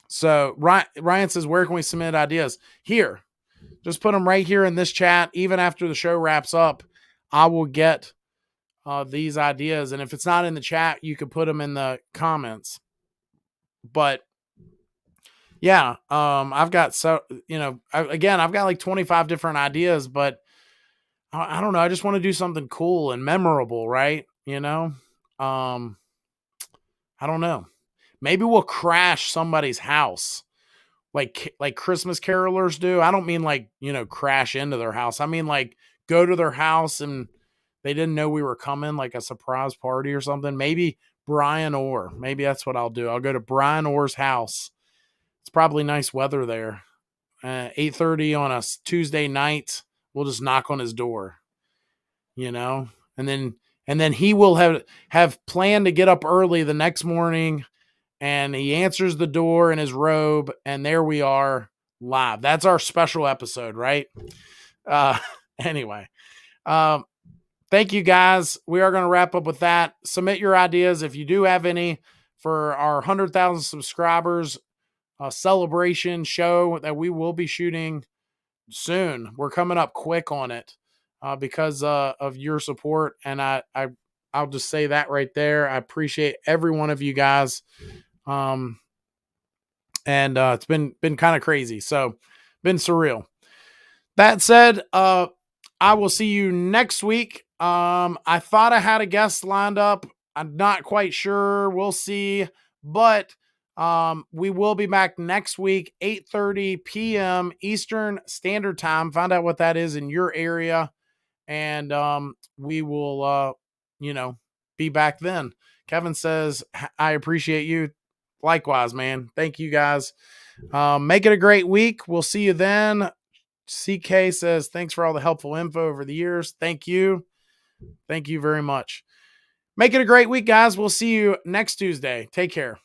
So Ryan says, where can we submit ideas? Here, just put them right here in this chat. Even after the show wraps up, I will get these ideas. And if it's not in the chat, you could put them in the comments. But yeah, I've got I've got like 25 different ideas, but I don't know. I just want to do something cool and memorable, right? I don't know. Maybe we'll crash somebody's house like Christmas carolers do. I don't mean like, crash into their house. I mean like go to their house and they didn't know we were coming, like a surprise party or something. Maybe Brian Orr. Maybe that's what I'll do. I'll go to Brian Orr's house. It's probably nice weather there. 8:30 on a Tuesday night. We'll just knock on his door, and then he will have planned to get up early the next morning, and he answers the door in his robe, and there we are live. That's our special episode, right? Anyway, thank you guys. We are going to wrap up with that. Submit your ideas if you do have any for our 100,000 subscribers celebration show that we will be shooting soon. We're coming up quick on it because of your support, and I'll just say that right there. I appreciate every one of you guys, and it's been kind of crazy, so been surreal. That said, I will see you next week. I thought I had a guest lined up. I'm not quite sure. We'll see, but we will be back next week, 8:30 p.m. Eastern Standard Time. Find out what that is in your area, and we will, be back then. Kevin says, I appreciate you. Likewise, man. Thank you guys. Make it a great week. We'll see you then. CK says, thanks for all the helpful info over the years. Thank you. Thank you very much. Make it a great week, guys. We'll see you next Tuesday. Take care.